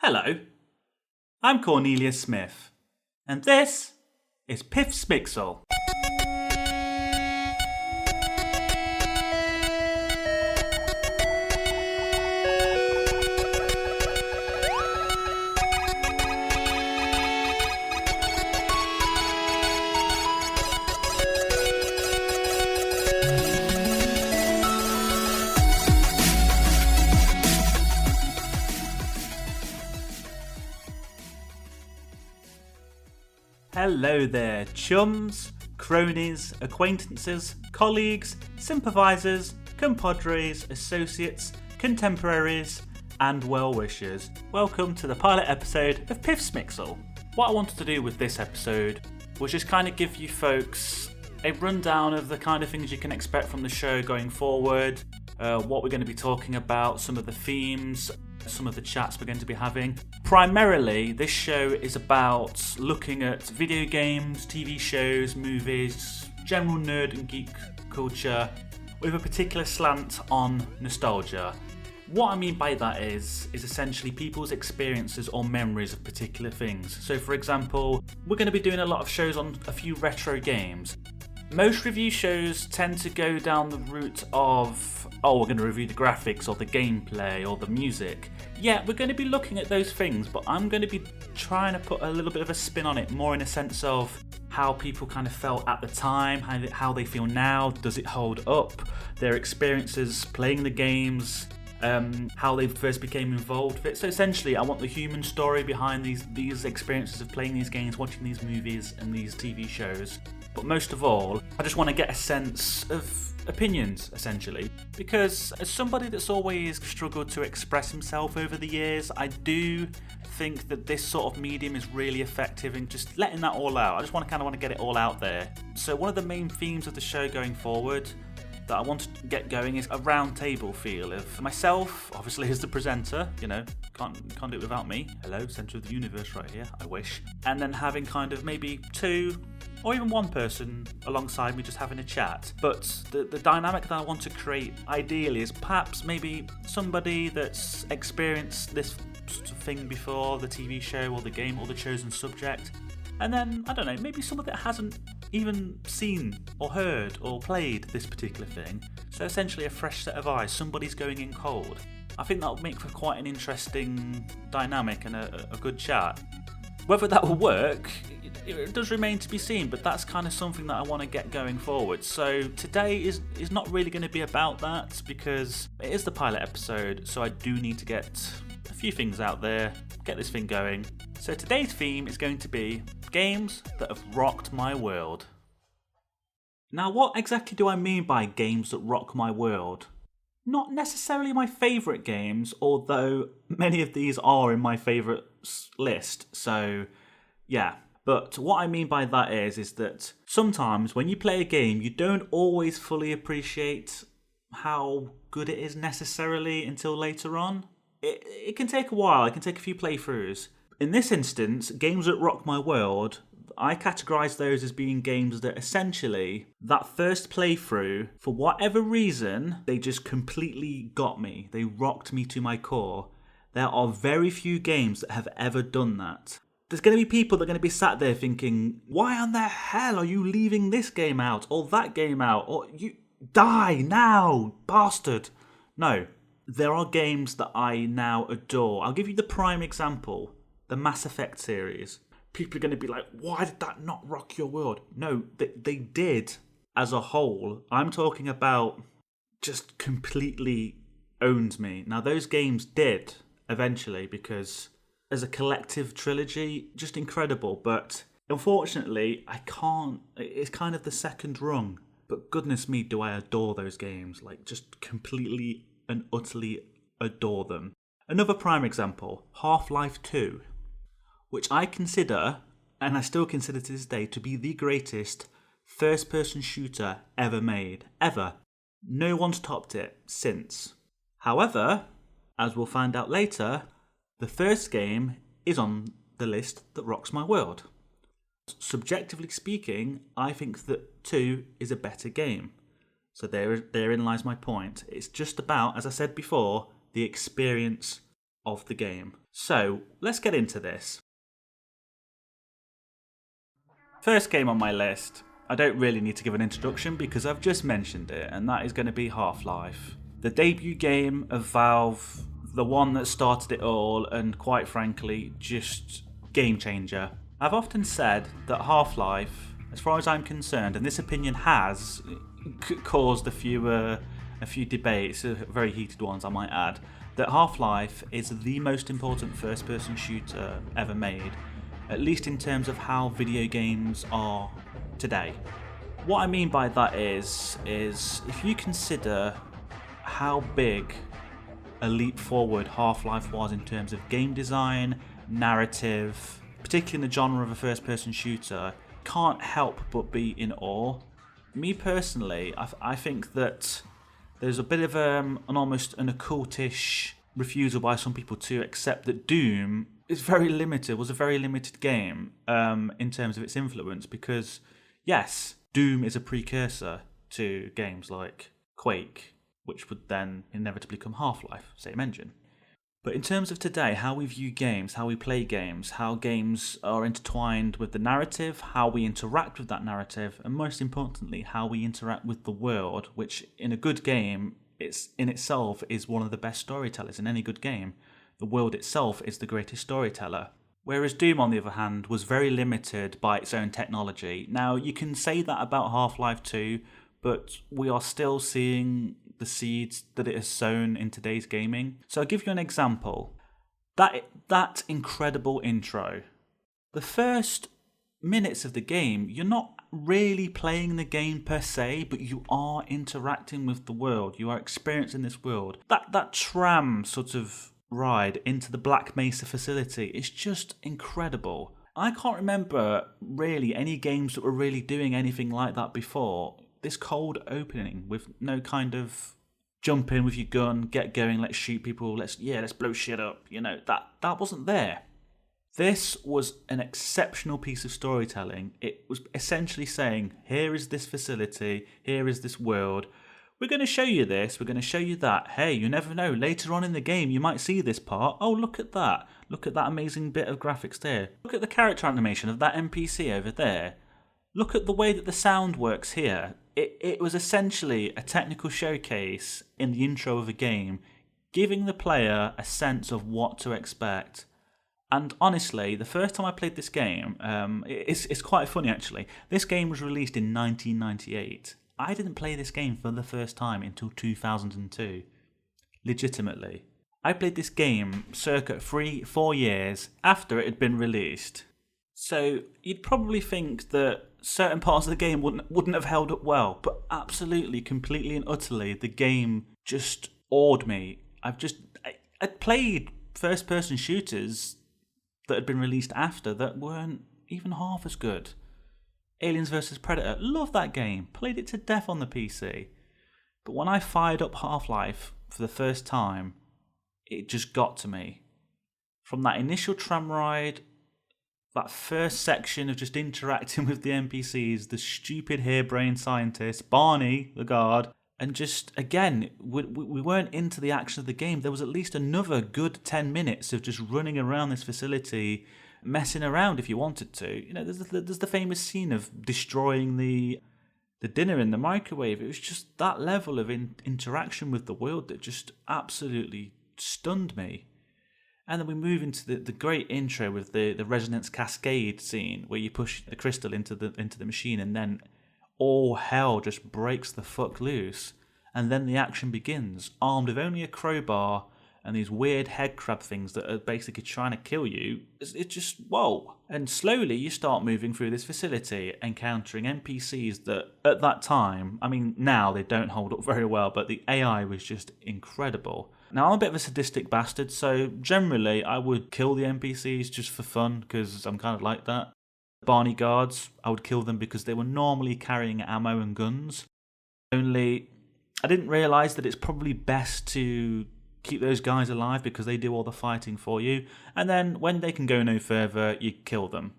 Hello, I'm Cornelius Smith, and this is Piff Smixel. Hello there, chums, cronies, acquaintances, colleagues, sympathisers, compadres, associates, contemporaries, and well-wishers. Welcome to the pilot episode of Piff Smixel. What I wanted to do with this episode was just kind of give you folks a rundown of the kind of things you can expect from the show going forward, what we're going to be talking about, some of the themes, some of the chats we're going to be having. Primarily, this show is about looking at video games, TV shows, movies, general nerd and geek culture, with a particular slant on nostalgia. What I mean by that is essentially people's experiences or memories of particular things. So for example, we're going to be doing a lot of shows on a few retro games. Most review shows tend to go down the route of, we're going to review the graphics or the gameplay or the music. Yeah, we're going to be looking at those things, but I'm going to be trying to put a little bit of a spin on it, more in a sense of how people kind of felt at the time, how they feel now, does it hold up, their experiences playing the games, how they first became involved with it. So essentially, I want the human story behind these experiences of playing these games, watching these movies and these TV shows. But most of all, I just want to get a sense of opinions, essentially. Because as somebody that's always struggled to express himself over the years, I do think that this sort of medium is really effective in just letting that all out. I just want to get it all out there. So one of the main themes of the show going forward that I want to get going is a round table feel of myself, obviously as the presenter, can't do it without me. Hello, centre of the universe right here, I wish. And then having kind of maybe two or even one person alongside me just having a chat. But the dynamic that I want to create ideally is perhaps maybe somebody that's experienced this sort of thing before, the TV show or the game or the chosen subject. And then, I don't know, maybe someone that hasn't even seen or heard or played this particular thing. So essentially a fresh set of eyes, somebody's going in cold. I think that'll make for quite an interesting dynamic and a good chat. Whether that will work, it does remain to be seen, but that's kind of something that I want to get going forward. So today is not really going to be about that because it is the pilot episode, so I do need to get a few things out there, get this thing going. So today's theme is going to be games that have rocked my world. Now, what exactly do I mean by games that rock my world? Not necessarily my favourite games, although many of these are in my favourites list, so yeah. But what I mean by that is that sometimes when you play a game, you don't always fully appreciate how good it is necessarily until later on. It can take a while, it can take a few playthroughs. In this instance, games that rock my world, I categorise those as being games that essentially, that first playthrough, for whatever reason, they just completely got me. They rocked me to my core. There are very few games that have ever done that. There's going to be people that are going to be sat there thinking, why on the hell are you leaving this game out, or that game out, or you die now, bastard. No, there are games that I now adore. I'll give you the prime example, the Mass Effect series. People are going to be like, why did that not rock your world? No, they did as a whole. I'm talking about just completely owned me. Now, those games did eventually because as a collective trilogy, just incredible. But unfortunately, I can't. It's kind of the second rung. But goodness me, do I adore those games. Like, just completely and utterly adore them. Another prime example, Half-Life 2. Which I consider, and I still consider to this day, to be the greatest first-person shooter ever made. Ever. No one's topped it since. However, as we'll find out later, the first game is on the list that rocks my world. Subjectively speaking, I think that 2 is a better game. So therein lies my point. It's just about, as I said before, the experience of the game. So let's get into this. First game on my list, I don't really need to give an introduction because I've just mentioned it, and that is going to be Half-Life. The debut game of Valve, the one that started it all, and quite frankly, just game changer. I've often said that Half-Life, as far as I'm concerned, and this opinion has caused a few debates, very heated ones I might add, that Half-Life is the most important first-person shooter ever made, at least in terms of how video games are today. What I mean by that is if you consider how big a leap forward Half-Life was in terms of game design, narrative, particularly in the genre of a first-person shooter, can't help but be in awe. Me personally, I think that there's a bit of an almost an occultish refusal by some people to accept that Doom is was a very limited game in terms of its influence, because yes, Doom is a precursor to games like Quake, which would then inevitably become Half-Life, same engine. But in terms of today, how we view games, how we play games, how games are intertwined with the narrative, how we interact with that narrative, and most importantly, how we interact with the world, which in a good game, in itself is one of the best storytellers in any good game. The world itself is the greatest storyteller. Whereas Doom, on the other hand, was very limited by its own technology. Now, you can say that about Half-Life 2, but we are still seeing the seeds that it has sown in today's gaming. So I'll give you an example. That incredible intro. The first minutes of the game, you're not really playing the game per se, but you are interacting with the world. You are experiencing this world. That tram sort of ride into the Black Mesa facility is just incredible. I can't remember really any games that were really doing anything like that before. This cold opening with no kind of jump in with your gun, get going, let's shoot people, let's blow shit up. That wasn't there. This was an exceptional piece of storytelling. It was essentially saying, here is this facility, here is this world. We're going to show you this, we're going to show you that. Hey, you never know, later on in the game you might see this part. Oh, look at that. Look at that amazing bit of graphics there. Look at the character animation of that NPC over there. Look at the way that the sound works here. It was essentially a technical showcase in the intro of a game, giving the player a sense of what to expect. And honestly, the first time I played this game, it's quite funny actually. This game was released in 1998. I didn't play this game for the first time until 2002. Legitimately. I played this game circa 3-4 years after it had been released. So you'd probably think that certain parts of the game wouldn't have held up well, but absolutely, completely and utterly, the game just awed me. I'd played first-person shooters that had been released after that weren't even half as good. Aliens vs Predator, love that game, played it to death on the PC. But when I fired up Half-Life for the first time, it just got to me. From that initial tram ride, that first section of just interacting with the NPCs, the stupid harebrained scientist, Barney, the guard, and just, again, we weren't into the action of the game. There was at least another good 10 minutes of just running around this facility, messing around if you wanted to. There's the famous scene of destroying the dinner in the microwave. It was just that level of interaction with the world that just absolutely stunned me. And then we move into the great intro with the resonance cascade scene where you push the crystal into the machine, and then all hell just breaks the fuck loose. And then the action begins, armed with only a crowbar and these weird head crab things that are basically trying to kill you. It's just, whoa. And slowly you start moving through this facility, encountering NPCs that at that time, I mean now they don't hold up very well, but the AI was just incredible. Now I'm a bit of a sadistic bastard, so generally I would kill the NPCs just for fun, because I'm kind of like that. Barney guards, I would kill them because they were normally carrying ammo and guns. Only I didn't realise that it's probably best to keep those guys alive because they do all the fighting for you, and then when they can go no further, you kill them.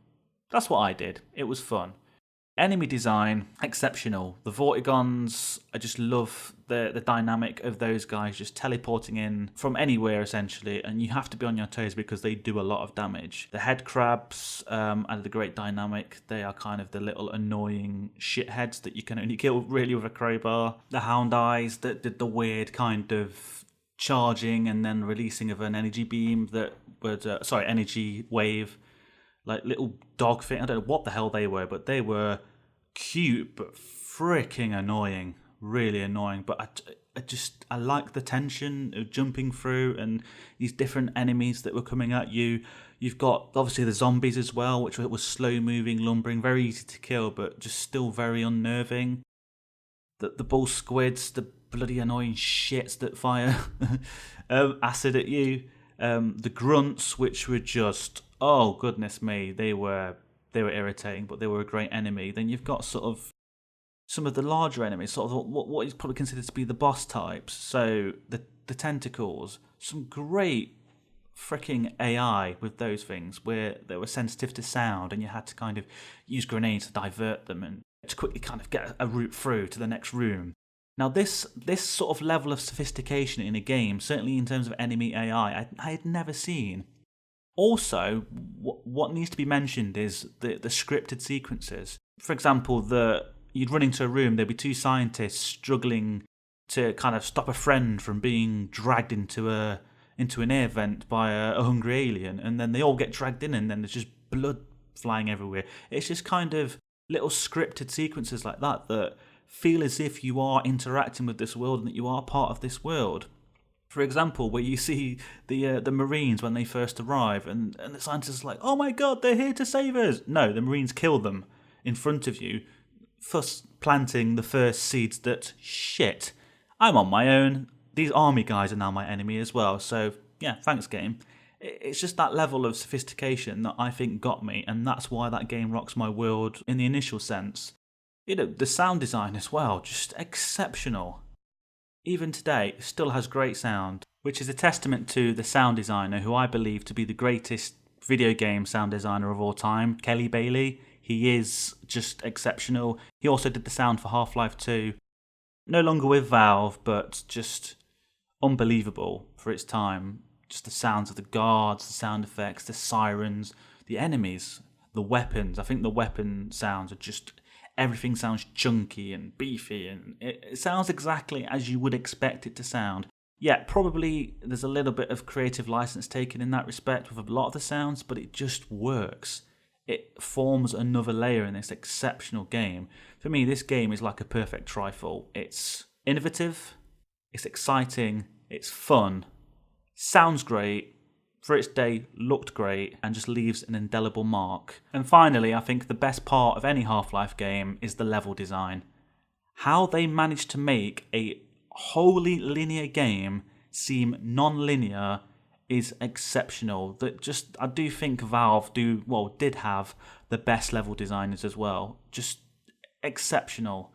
That's what I did. It was fun. Enemy design, exceptional. The Vortigons, I just love the dynamic of those guys just teleporting in from anywhere essentially, and you have to be on your toes because they do a lot of damage. The head crabs added a great dynamic. They are kind of the little annoying shitheads that you can only kill really with a crowbar. The hound eyes that did the weird kind of charging and then releasing of an energy beam that would, energy wave. Like little dog thing. I don't know what the hell they were, but they were cute but freaking annoying. Really annoying. But I like the tension of jumping through and these different enemies that were coming at you. You've got obviously the zombies as well, which was slow moving, lumbering, very easy to kill, but just still very unnerving. The bull squids, the bloody annoying shits that fire acid at you. The grunts, which were just, oh goodness me, they were irritating, but they were a great enemy. Then you've got sort of some of the larger enemies, sort of what is probably considered to be the boss types. So the tentacles, some great freaking AI with those things where they were sensitive to sound, and you had to kind of use grenades to divert them and to quickly kind of get a route through to the next room. Now, this sort of level of sophistication in a game, certainly in terms of enemy AI, I had never seen. Also, what needs to be mentioned is the scripted sequences. For example, you'd run into a room, there'd be two scientists struggling to kind of stop a friend from being dragged into an air vent by a hungry alien, and then they all get dragged in, and then there's just blood flying everywhere. It's just kind of little scripted sequences like that feel as if you are interacting with this world and that you are part of this world. For example, where you see the Marines when they first arrive, and the scientists are like, oh my god, they're here to save us. No, the Marines kill them in front of you, thus planting the first seeds that, shit, I'm on my own. These army guys are now my enemy as well. So, yeah, thanks game. It's just that level of sophistication that I think got me, and that's why that game rocks my world in the initial sense. You know, the sound design as well, just exceptional. Even today, it still has great sound, which is a testament to the sound designer who I believe to be the greatest video game sound designer of all time, Kelly Bailey. He is just exceptional. He also did the sound for Half-Life 2. No longer with Valve, but just unbelievable for its time. Just the sounds of the guards, the sound effects, the sirens, the enemies, the weapons. I think the weapon sounds are just... everything sounds chunky and beefy, and it sounds exactly as you would expect it to sound. Yeah, probably there's a little bit of creative license taken in that respect with a lot of the sounds, but it just works. It forms another layer in this exceptional game. For me, this game is like a perfect trifle. It's innovative, it's exciting, it's fun, sounds great, for its day looked great, and just leaves an indelible mark. And finally, I think the best part of any Half-Life game is the level design. How they managed to make a wholly linear game seem non-linear is exceptional. I do think Valve did have the best level designers as well. Just exceptional.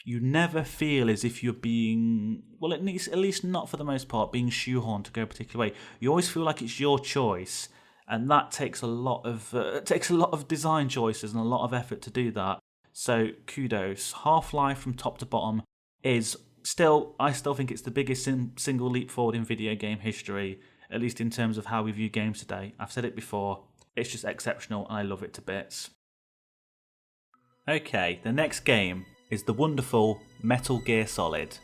You never feel as if you're being, at least not for the most part, being shoehorned to go a particular way. You always feel like it's your choice, and that takes a lot of design choices and a lot of effort to do that. So kudos. Half-Life from top to bottom is I still think it's the biggest single leap forward in video game history, at least in terms of how we view games today. I've said it before, it's just exceptional and I love it to bits. Okay, the next game is the wonderful Metal Gear Solid.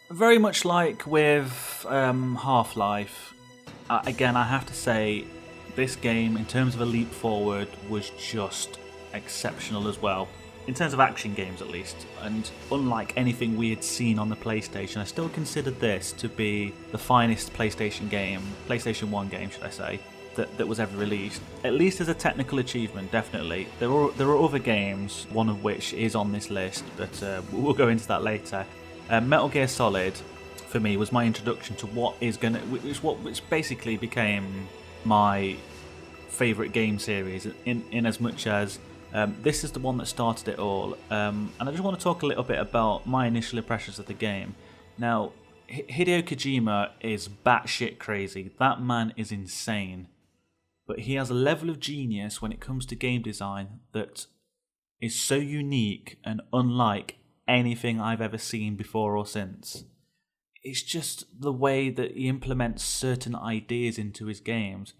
Very much like with Half-Life, again I have to say this game in terms of a leap forward was just exceptional as well. In terms of action games at least, and unlike anything we had seen on the PlayStation, I still considered this to be the finest PlayStation 1 game should I say, that was ever released. At least as a technical achievement, definitely. There are other games, one of which is on this list, but we'll go into that later. Metal Gear Solid, for me, was my introduction to which basically became my favourite game series, in as much as this is the one that started it all. And I just want to talk a little bit about my initial impressions of the game. Now, Hideo Kojima is batshit crazy. That man is insane. But he has a level of genius when it comes to game design that is so unique and unlike anything I've ever seen before or since. It's just the way that he implements certain ideas into his games.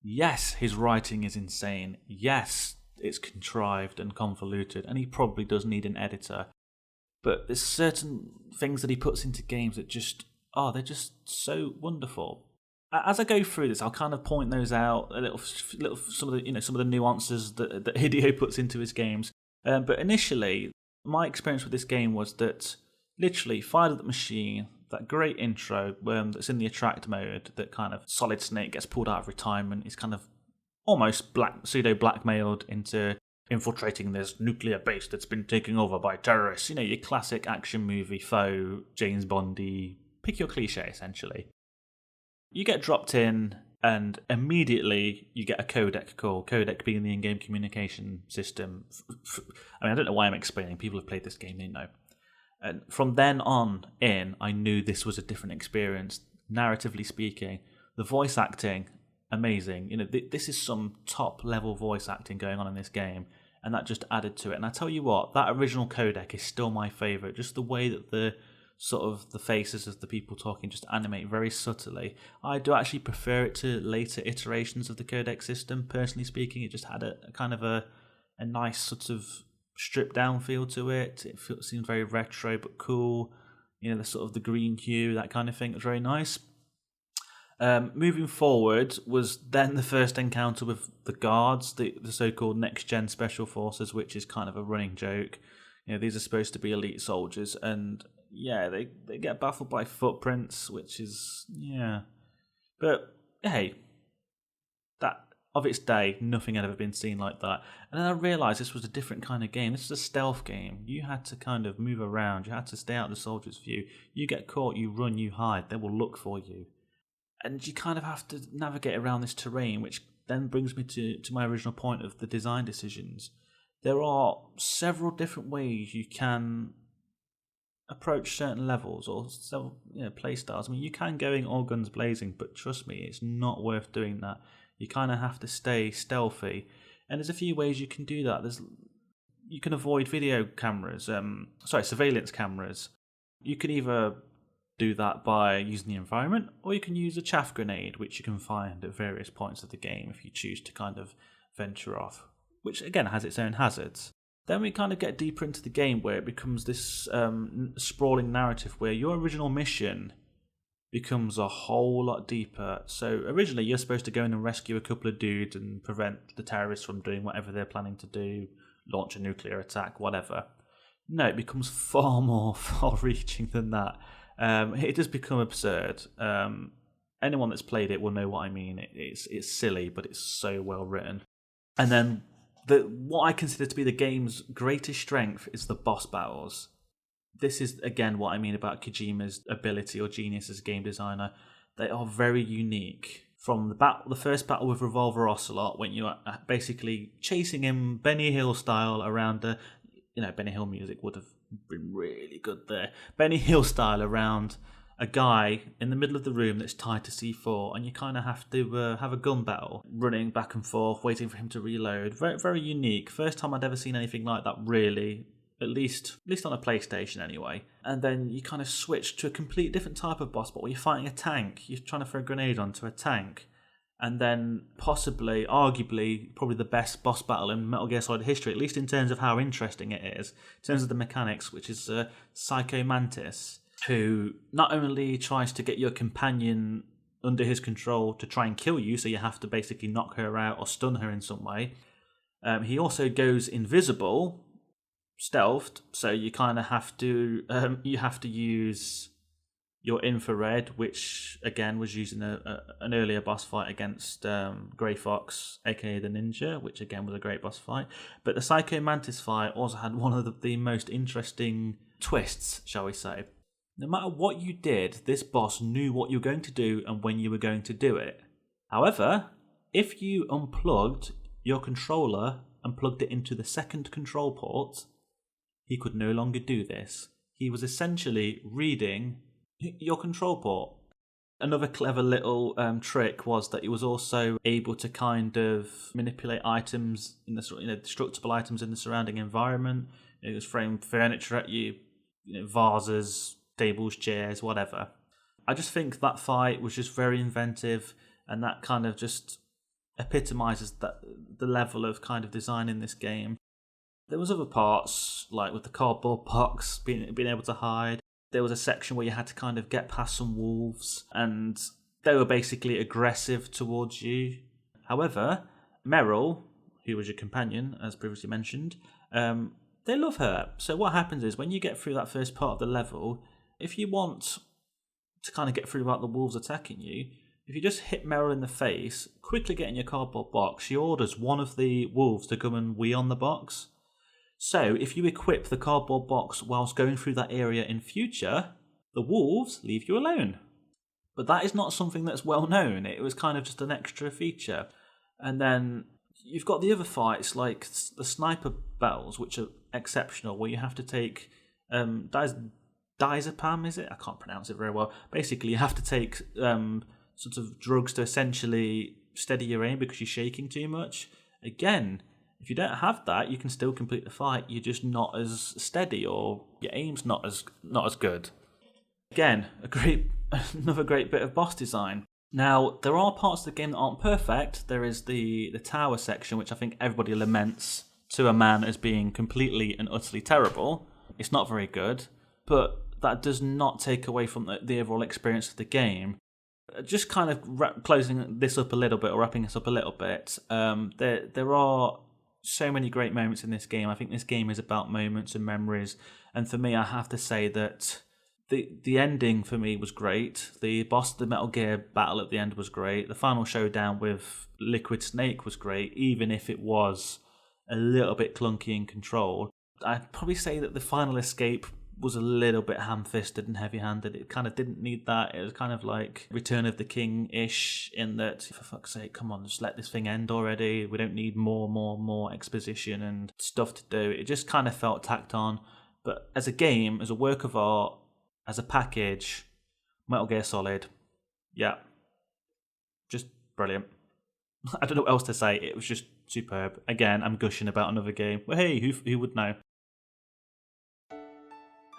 Yes, his writing is insane. Yes, it's contrived and convoluted, and he probably does need an editor. But there's certain things that he puts into games that they're just so wonderful. As I go through this, I'll kind of point those out a little some of the nuances that Hideo puts into his games. But initially, my experience with this game was that literally fired at the machine. That great intro that's in the attract mode, that kind of Solid Snake gets pulled out of retirement, is kind of almost pseudo blackmailed into infiltrating this nuclear base that's been taken over by terrorists. You know, your classic action movie faux James Bondy, pick your cliche essentially. You get dropped in, and immediately you get a codec call. Codec being the in-game communication system. I mean, I don't know why I'm explaining. People have played this game, they know. And from then on in, I knew this was a different experience, narratively speaking. The voice acting, amazing. You know, this is some top-level voice acting going on in this game, and that just added to it. And I tell you what, that original codec is still my favourite. Just the way that the faces of the people talking just animate very subtly. I do actually prefer it to later iterations of the codec system. Personally speaking, it just had a kind of a nice sort of stripped down feel to it. It seemed very retro but cool. You know, the sort of the green hue, that kind of thing. It was very nice. Moving forward was then the first encounter with the guards, the so-called next-gen special forces, which is kind of a running joke. You know, these are supposed to be elite soldiers, and yeah, they get baffled by footprints, which is, yeah. But hey, that of its day, nothing had ever been seen like that. And then I realised this was a different kind of game. This is a stealth game. You had to kind of move around. You had to stay out of the soldier's view. You get caught, you run, you hide. They will look for you. And you kind of have to navigate around this terrain, which then brings me to my original point of the design decisions. There are several different ways you can approach certain levels or several play styles. I mean, you can go in all guns blazing, but trust me, it's not worth doing that. You kind of have to stay stealthy, and there's a few ways you can do that. You can avoid surveillance cameras. You can either do that by using the environment, or you can use a chaff grenade, which you can find at various points of the game if you choose to kind of venture off, which again has its own hazards. Then we kind of get deeper into the game where it becomes this sprawling narrative where your original mission becomes a whole lot deeper. So originally you're supposed to go in and rescue a couple of dudes and prevent the terrorists from doing whatever they're planning to do, launch a nuclear attack, whatever. No, it becomes far more far-reaching than that. It does become absurd. Anyone that's played it will know what I mean. It's silly, but it's so well written. And then what I consider to be the game's greatest strength is the boss battles. This is, again, what I mean about Kojima's ability or genius as a game designer. They are very unique. From the first battle with Revolver Ocelot, when you're basically chasing him Benny Hill style around Benny Hill music would have been really good there. Benny Hill style around a guy in the middle of the room that's tied to C4, and you kind of have to have a gun battle, running back and forth, waiting for him to reload. Very, very unique. First time I'd ever seen anything like that, really. At least on a PlayStation anyway. And then you kind of switch to a complete different type of boss battle where you're fighting a tank. You're trying to throw a grenade onto a tank. And then possibly, arguably, probably the best boss battle in Metal Gear Solid history, at least in terms of how interesting it is, in terms of the mechanics, which is Psycho Mantis, who not only tries to get your companion under his control to try and kill you, so you have to basically knock her out or stun her in some way. He also goes invisible, stealthed, so you kind of have to use your infrared, which again was used in an earlier boss fight against Grey Fox, aka the Ninja, which again was a great boss fight. But the Psycho Mantis fight also had one of the most interesting twists, shall we say. No matter what you did, this boss knew what you were going to do and when you were going to do it. However, if you unplugged your controller and plugged it into the second control port, he could no longer do this. He was essentially reading your control port. Another clever little trick was that he was also able to kind of manipulate items in the destructible items in the surrounding environment. It was throwing furniture at you, vases, tables, chairs, whatever. I just think that fight was just very inventive, and that kind of just epitomizes the level of kind of design in this game. There was other parts, like with the cardboard box, being able to hide. There was a section where you had to kind of get past some wolves, and they were basically aggressive towards you. However, Meryl, who was your companion, as previously mentioned, they love her. So what happens is, when you get through that first part of the level, if you want to kind of get through without the wolves attacking you, if you just hit Meryl in the face, quickly get in your cardboard box, she orders one of the wolves to come and wee on the box. So, if you equip the cardboard box whilst going through that area in future, the wolves leave you alone. But that is not something that's well known. It was kind of just an extra feature. And then you've got the other fights, like the sniper battles, which are exceptional, where you have to take diazepam, is it? I can't pronounce it very well. Basically, you have to take sort of drugs to essentially steady your aim because you're shaking too much. Again, if you don't have that, you can still complete the fight. You're just not as steady, or your aim's not as good. Again, another great bit of boss design. Now, there are parts of the game that aren't perfect. There is the tower section, which I think everybody laments to a man as being completely and utterly terrible. It's not very good, but that does not take away from the overall experience of the game. Just kind of closing this up a little bit, or wrapping this up a little bit, there are so many great moments in this game. I think this game is about moments and memories, and for me, I have to say that the ending for me was great. The Metal Gear battle at the end was great. The final showdown with Liquid Snake was great, even if it was a little bit clunky in control. I'd probably say that the final escape was a little bit ham-fisted and heavy-handed. It kind of didn't need that. It was kind of like Return of the King-ish, in that, for fuck's sake, come on, just let this thing end already. We don't need more exposition and stuff to do. It just kind of felt tacked on. But as a game, as a work of art, as a package, Metal Gear Solid, yeah, just brilliant. I don't know what else to say. It was just superb. Again, I'm gushing about another game. Well, hey, who would know?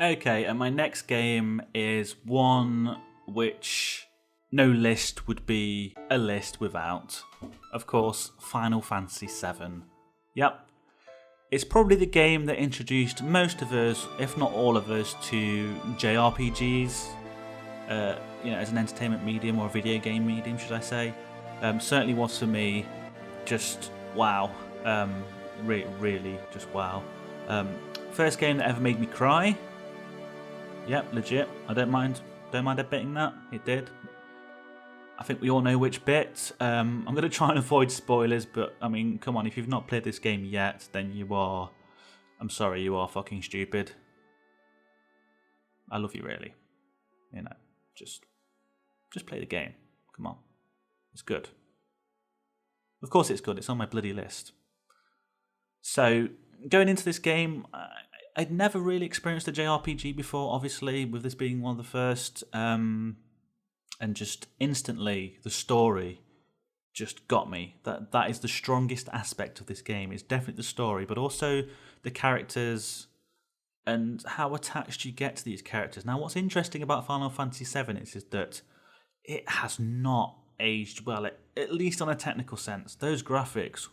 Okay, and my next game is one which no list would be a list without. Of course, Final Fantasy VII. Yep. It's probably the game that introduced most of us, if not all of us, to JRPGs, as an entertainment medium, or a video game medium, should I say. Certainly was for me. Just wow. Really, just wow. First game that ever made me cry. Yep, legit. I don't mind admitting that. It did. I think we all know which bit. I'm going to try and avoid spoilers, but I mean, come on, if you've not played this game yet, then I'm sorry, you are fucking stupid. I love you, really. Just play the game. Come on. It's good. Of course it's good. It's on my bloody list. So, going into this game, I'd never really experienced a JRPG before, obviously, with this being one of the first. And just instantly, the story just got me. That is the strongest aspect of this game. It's definitely the story, but also the characters and how attached you get to these characters. Now, what's interesting about Final Fantasy VII is that it has not aged well, at least on a technical sense. Those graphics,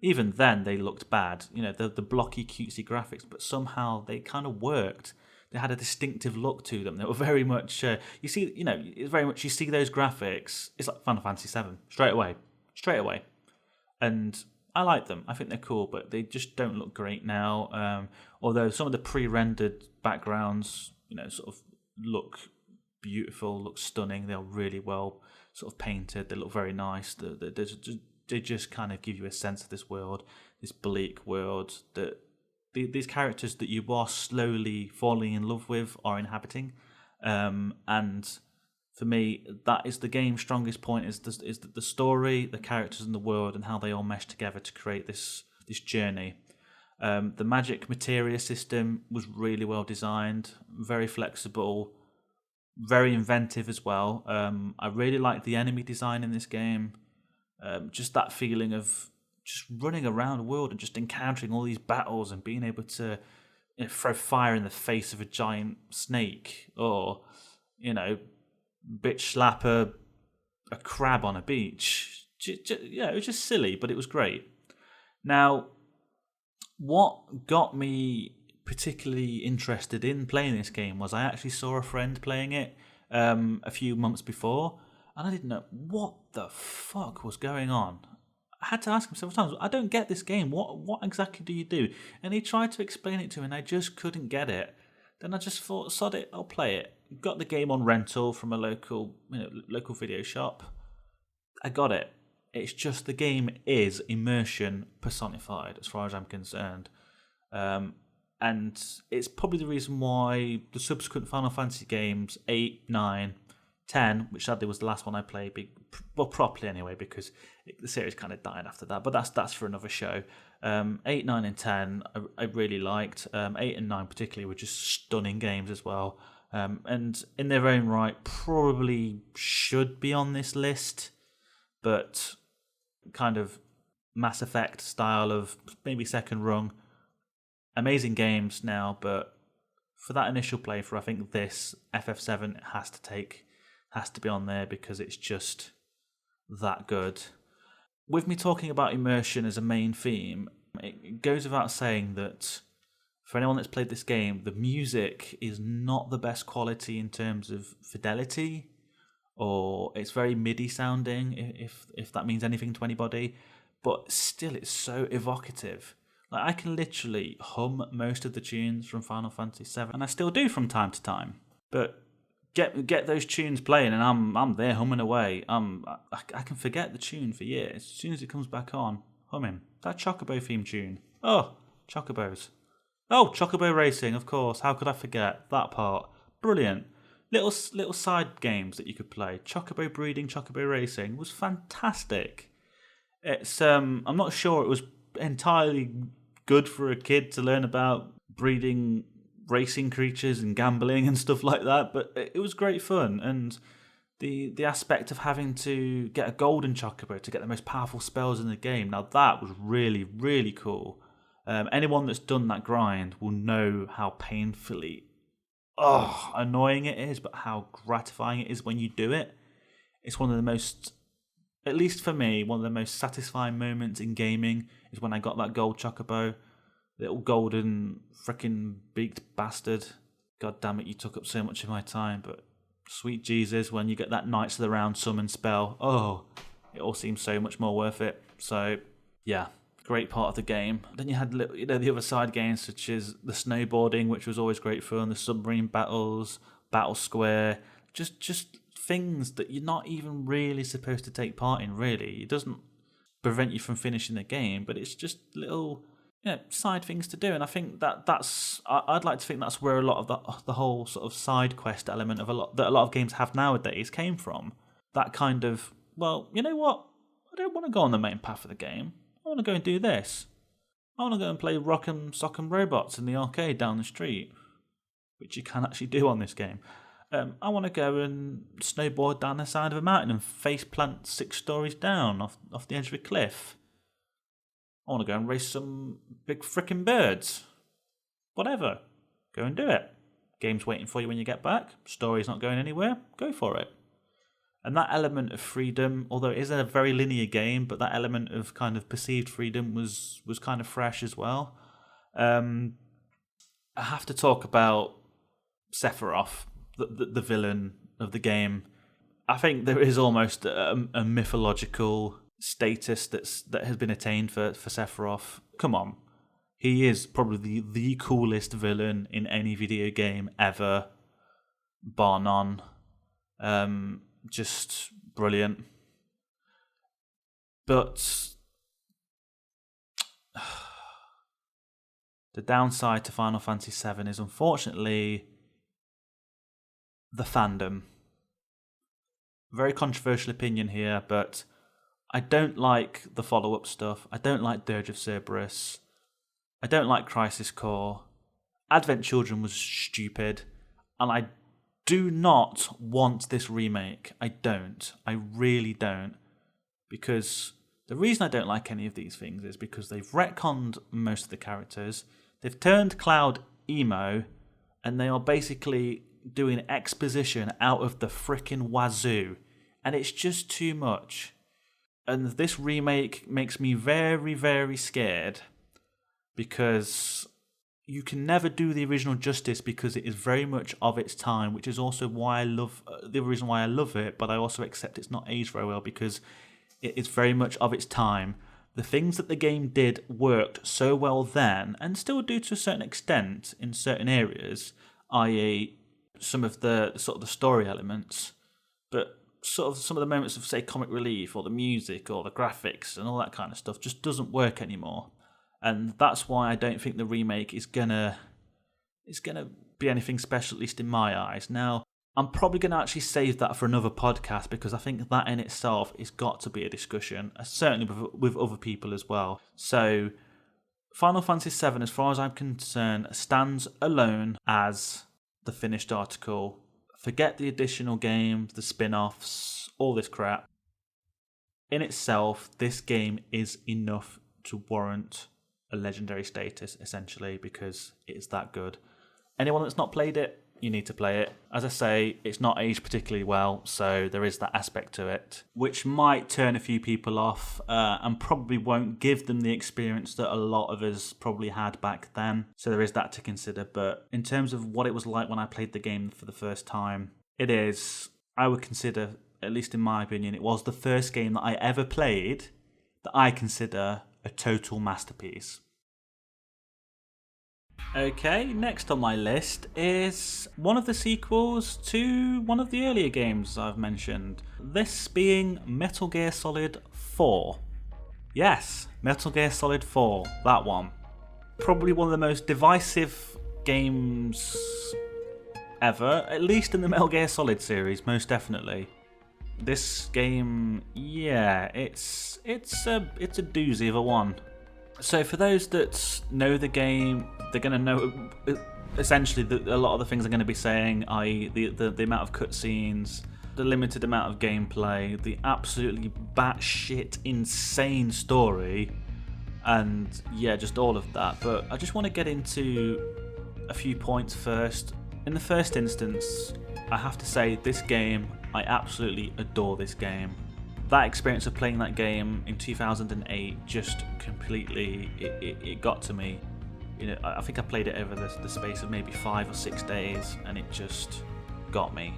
even then they looked bad. The blocky, cutesy graphics, but somehow they kind of worked. They had a distinctive look to them. They were very much, it's very much, you see those graphics, it's like Final Fantasy VII, straight away. And I like them. I think they're cool, but they just don't look great now. Although some of the pre-rendered backgrounds, sort of look beautiful, look stunning. They're really well sort of painted. They look very nice. They just kind of give you a sense of this world, this bleak world that these characters that you are slowly falling in love with are inhabiting. And for me, that is the game's strongest point, is the story, the characters and the world, and how they all mesh together to create this journey. The magic materia system was really well designed, very flexible, very inventive as well. I really like the enemy design in this game. Just that feeling of just running around the world and just encountering all these battles and being able to throw fire in the face of a giant snake, or bitch slap a crab on a beach. It was just silly, but it was great. Now, what got me particularly interested in playing this game was I actually saw a friend playing it a few months before, and I didn't know what the fuck was going on. I had to ask him several times, I don't get this game. What exactly do you do? And he tried to explain it to me, and I just couldn't get it. Then I just thought, sod it, I'll play it. Got the game on rental from a local video shop. I got it. It's just the game is immersion personified, as far as I'm concerned. And it's probably the reason why the subsequent Final Fantasy games, 8, 9, 10, which sadly was the last one I played, properly anyway, because the series kind of died after that, but that's for another show. 8, 9 and 10 I really liked. 8 and 9 particularly were just stunning games as well. And in their own right, probably should be on this list, but kind of Mass Effect style of maybe second rung. Amazing games now, but for that initial playthrough, I think this FF7 has to be on there because it's just that good. With me talking about immersion as a main theme, it goes without saying that for anyone that's played this game, the music is not the best quality in terms of fidelity, or it's very MIDI sounding, if that means anything to anybody, but still it's so evocative. Like, I can literally hum most of the tunes from Final Fantasy VII, and I still do from time to time. But get those tunes playing, and I'm there humming away. I can forget the tune for years. As soon as it comes back on, humming that Chocobo theme tune. Oh, Chocobos. Oh, Chocobo Racing, of course. How could I forget that part? Brilliant. Little side games that you could play. Chocobo breeding, Chocobo Racing was fantastic. It's I'm not sure it was entirely good for a kid to learn about breeding racing creatures and gambling and stuff like that, but it was great fun. And the aspect of having to get a golden chocobo to get the most powerful spells in the game, now that was really, really cool. Anyone that's done that grind will know how painfully annoying it is, but how gratifying it is when you do it. It's one of the most, at least for me, one of the most satisfying moments in gaming is when I got that gold chocobo. Little golden frickin' beaked bastard. God damn it, you took up so much of my time, but sweet Jesus, when you get that Knights of the Round summon spell, it all seems so much more worth it. So, yeah, great part of the game. Then you had the other side games such as the snowboarding, which was always great fun, the submarine battles, Battle Square, just things that you're not even really supposed to take part in, really. It doesn't prevent you from finishing the game, but it's just little side things to do. And I think I'd like to think that's where a lot of the whole sort of side quest element of a lot of games have nowadays came from. That kind of, well, you know what? I don't want to go on the main path of the game. I want to go and do this. I want to go and play Rock'em Sock'em Robots in the arcade down the street, which you can actually do on this game. I want to go and snowboard down the side of a mountain and face plant 6 stories down off the edge of a cliff. I want to go and race some big frickin' birds. Whatever. Go and do it. Game's waiting for you when you get back. Story's not going anywhere. Go for it. And that element of freedom, although it is a very linear game, but that element of kind of perceived freedom was kind of fresh as well. I have to talk about Sephiroth, the villain of the game. I think there is almost a mythological status that has been attained for Sephiroth. Come on. He is probably the coolest villain in any video game ever, bar none. Just brilliant. But the downside to Final Fantasy VII is unfortunately the fandom. Very controversial opinion here, but I don't like the follow-up stuff. I don't like Dirge of Cerberus. I don't like Crisis Core. Advent Children was stupid, and I do not want this remake. I don't. I really don't. Because the reason I don't like any of these things is because they've retconned most of the characters, they've turned Cloud emo, and they are basically doing exposition out of the frickin' wazoo. And it's just too much. And this remake makes me very, very scared because you can never do the original justice because it is very much of its time, which is also why I love the reason why I love it, but I also accept it's not aged very well because it is very much of its time. The things that the game did worked so well then, and still do to a certain extent in certain areas, i.e. some of the sort of the story elements, but sort of some of the moments of, say, comic relief or the music or the graphics and all that kind of stuff just doesn't work anymore. And that's why I don't think the remake is gonna be anything special, at least in my eyes. Now, I'm probably going to actually save that for another podcast because I think that in itself has got to be a discussion, certainly with other people as well. So, Final Fantasy VII, as far as I'm concerned, stands alone as the finished article. Forget the additional games, the spin-offs, all this crap. In itself, this game is enough to warrant a legendary status, essentially, because it is that good. Anyone that's not played it, you need to play it. As I say, it's not aged particularly well, so there is that aspect to it, which might turn a few people off and probably won't give them the experience that a lot of us probably had back then. So there is that to consider. But in terms of what it was like when I played the game for the first time, it is, I would consider, at least in my opinion, it was the first game that I ever played that I consider a total masterpiece. Okay, next on my list is one of the sequels to one of the earlier games I've mentioned. This being Metal Gear Solid 4. Yes, Metal Gear Solid 4, that one. Probably one of the most divisive games ever, at least in the Metal Gear Solid series, most definitely. This game, yeah, it's a doozy of a one. So for those that know the game, they're going to know essentially that a lot of the things I'm going to be saying, i.e. the amount of cutscenes, the limited amount of gameplay, the absolutely batshit insane story, and yeah, just all of that. But I just want to get into a few points first. In the first instance, I have to say this game, I absolutely adore this game. That experience of playing that game in 2008 just completely, it got to me. You know, I think I played it over the space of maybe 5 or 6 days, and it just got me.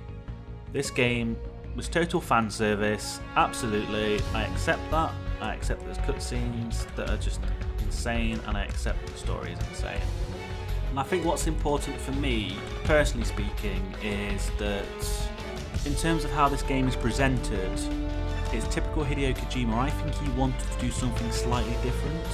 This game was total fan service, absolutely. I accept that. I accept there's cutscenes that are just insane, and I accept the story is insane. And I think what's important for me, personally speaking, is that in terms of how this game is presented, it's typical Hideo Kojima. I think he wanted to do something slightly different.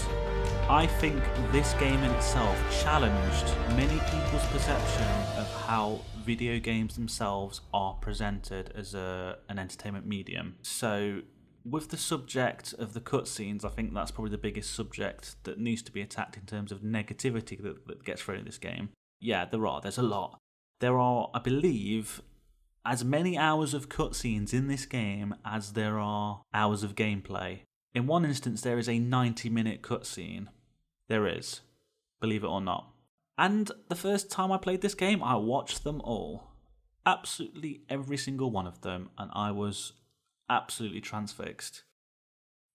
I think this game in itself challenged many people's perception of how video games themselves are presented as an entertainment medium. So with the subject of the cutscenes, I think that's probably the biggest subject that needs to be attacked in terms of negativity that gets thrown in this game. Yeah, there's a lot. There are, I believe, as many hours of cutscenes in this game as there are hours of gameplay. In one instance, there is a 90-minute cutscene. There is, believe it or not. And the first time I played this game, I watched them all. Absolutely every single one of them, and I was absolutely transfixed.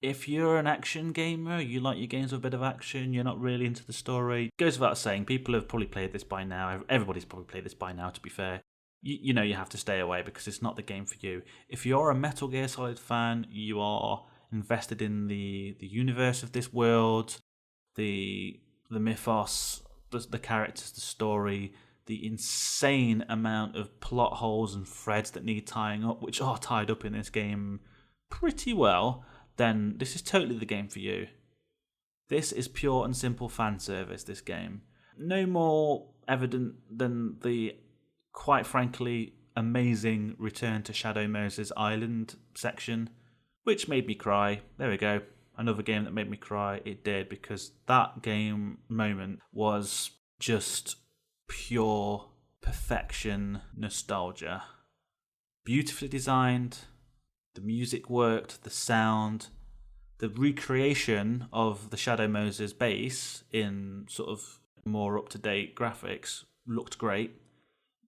If you're an action gamer, you like your games with a bit of action, you're not really into the story, it goes without saying, people have probably played this by now. Everybody's probably played this by now, to be fair. You know you have to stay away because it's not the game for you. If you're a Metal Gear Solid fan, you are invested in the universe of this world, the mythos, the characters, the story, the insane amount of plot holes and threads that need tying up, which are tied up in this game pretty well, then this is totally the game for you. This is pure and simple fan service, this game. No more evident than the, quite frankly, amazing Return to Shadow Moses Island section, which made me cry. There we go. Another game that made me cry. It did, because that game moment was just pure perfection nostalgia. Beautifully designed, the music worked, the sound, the recreation of the Shadow Moses base in sort of more up-to-date graphics looked great.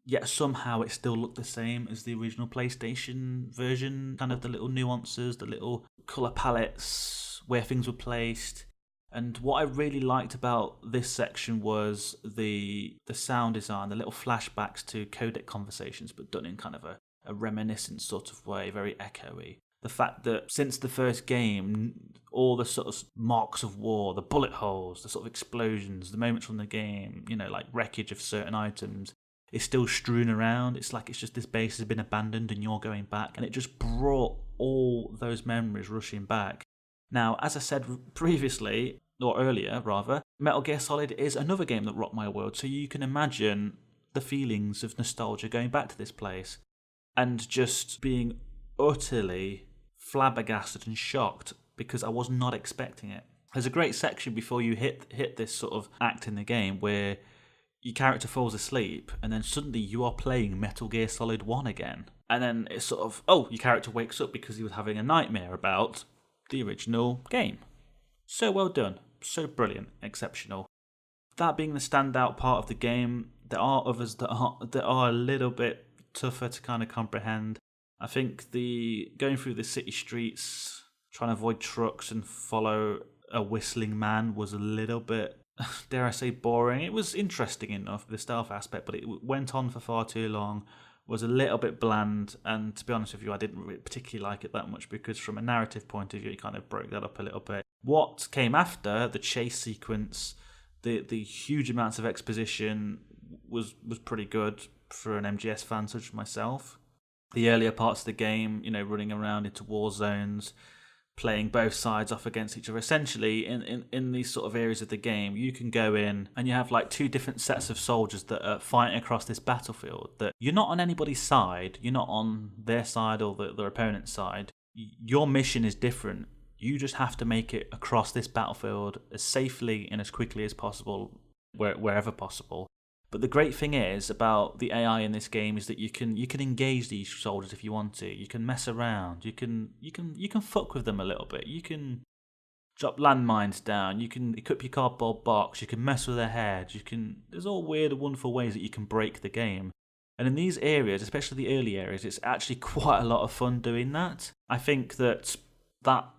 Yet somehow it still looked the same as the original PlayStation version. Kind of the little nuances, the little colour palettes, where things were placed. And what I really liked about this section was the sound design, the little flashbacks to codec conversations, but done in kind of a reminiscent sort of way, very echoey. The fact that since the first game, all the sort of marks of war, the bullet holes, the sort of explosions, the moments from the game, like wreckage of certain items, is still strewn around. It's like it's just this base has been abandoned and you're going back. And it just brought all those memories rushing back. Now, as I said previously, or earlier rather, Metal Gear Solid is another game that rocked my world. So you can imagine the feelings of nostalgia going back to this place and just being utterly flabbergasted and shocked because I was not expecting it. There's a great section before you hit this sort of act in the game where your character falls asleep and then suddenly you are playing Metal Gear Solid 1 again. And then it's sort of, your character wakes up because he was having a nightmare about the original game. So well done. So brilliant. Exceptional. That being the standout part of the game, there are others that are a little bit tougher to kind of comprehend. I think the going through the city streets, trying to avoid trucks and follow a whistling man was a little bit, dare I say, boring. It was interesting enough, the stealth aspect, but it went on for far too long, was a little bit bland, and to be honest with you, I didn't really particularly like it that much because from a narrative point of view, it kind of broke that up a little bit. What came after, the chase sequence, the huge amounts of exposition was pretty good for an MGS fan such as myself. The earlier parts of the game, running around into war zones, playing both sides off against each other. Essentially, in these sort of areas of the game, you can go in and you have like two different sets of soldiers that are fighting across this battlefield. That you're not on anybody's side, you're not on their side or their opponent's side. Your mission is different. You just have to make it across this battlefield as safely and as quickly as possible, wherever possible. But the great thing is about the AI in this game is that you can engage these soldiers if you want to. You can mess around. You can fuck with them a little bit. You can drop landmines down. You can equip your cardboard box. You can mess with their heads. There's all weird and wonderful ways that you can break the game. And in these areas, especially the early areas, it's actually quite a lot of fun doing that. I think that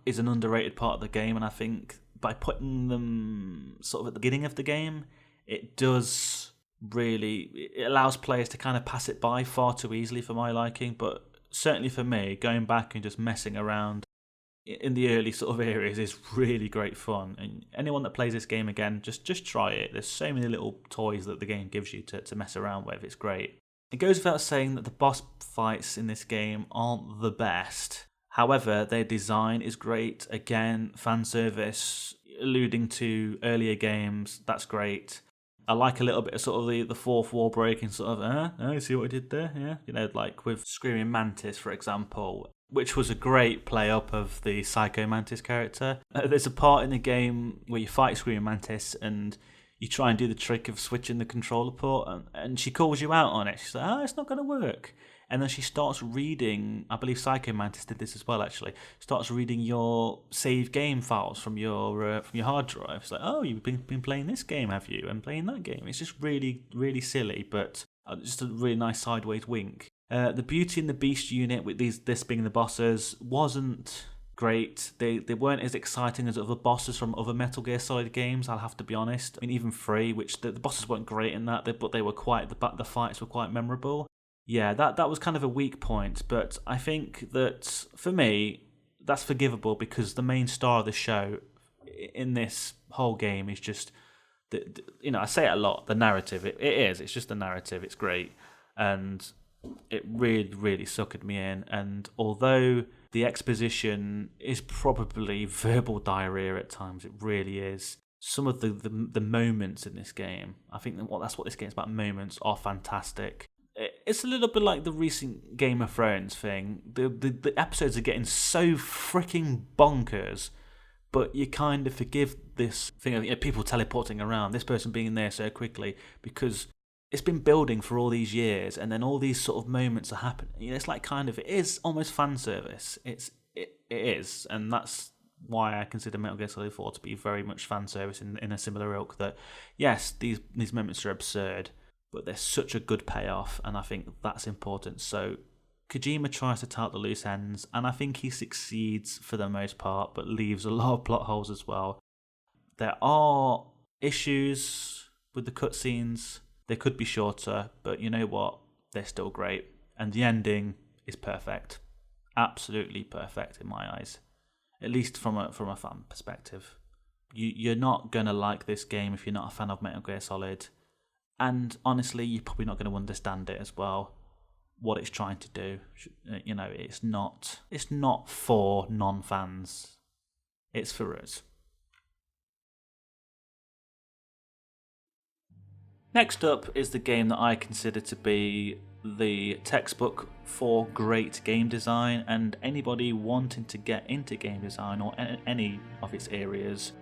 is an underrated part of the game, and I think by putting them sort of at the beginning of the game, it allows players to kind of pass it by far too easily for my liking. But certainly for me, going back and just messing around in the early sort of areas is really great fun. And anyone that plays this game again, just try it. There's so many little toys that the game gives you to mess around with. It's great. It goes without saying that the boss fights in this game aren't the best. However, their design is great. Again, fan service, alluding to earlier games, that's great. I like a little bit of sort of the fourth wall breaking sort of, you see what I did there? Yeah. Like with Screaming Mantis, for example, which was a great play up of the Psycho Mantis character. There's a part in the game where you fight Screaming Mantis and you try and do the trick of switching the controller port, and she calls you out on it. She's like, it's not going to work. And then she starts reading, I believe Psycho Mantis did this as well actually, starts reading your save game files from your hard drive. It's like, you've been playing this game, have you? And playing that game. It's just really, really silly, but just a really nice sideways wink. The Beauty and the Beast unit, with this being the bosses, wasn't great. They weren't as exciting as other bosses from other Metal Gear Solid games, I'll have to be honest. I mean, even 3, which the bosses weren't great in that, but they were the fights were quite memorable. Yeah, that was kind of a weak point, but I think that, for me, that's forgivable because the main star of the show in this whole game is just, I say it a lot, the narrative. It is. It's just the narrative. It's great. And it really, really suckered me in. And although the exposition is probably verbal diarrhea at times, it really is, some of the moments in this game, I think that's what this game's about, moments, are fantastic. It's a little bit like the recent Game of Thrones thing. The episodes are getting so freaking bonkers, but you kind of forgive this thing of people teleporting around, this person being there so quickly, because it's been building for all these years, and then all these sort of moments are happening. It's like it is almost fan service. It is, and that's why I consider Metal Gear Solid 4 to be very much fan service in a similar ilk. That yes, these moments are absurd, but they're such a good payoff, and I think that's important. So Kojima tries to tie up the loose ends, and I think he succeeds for the most part, but leaves a lot of plot holes as well. There are issues with the cutscenes. They could be shorter, but you know what? They're still great. And the ending is perfect. Absolutely perfect in my eyes. At least from a fan perspective. You're not going to like this game if you're not a fan of Metal Gear Solid. And honestly, you're probably not going to understand it as well. What it's trying to do. It's not for non-fans. It's for us. Next up is the game that I consider to be the textbook for great game design, and anybody wanting to get into game design or any of its areas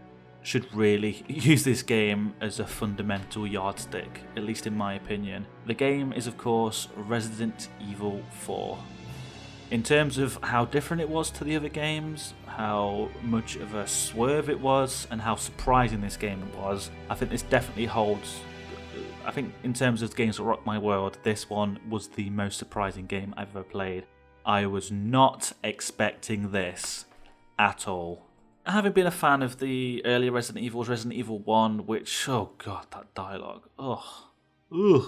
should really use this game as a fundamental yardstick, at least in my opinion. The game is, of course, Resident Evil 4. In terms of how different it was to the other games, how much of a swerve it was, and how surprising this game was, I think this definitely holds. I think in terms of games that rock my world, this one was the most surprising game I've ever played. I was not expecting this at all. Having been a fan of the earlier Resident Evils, Resident Evil 1, which, oh god, that dialogue, ugh.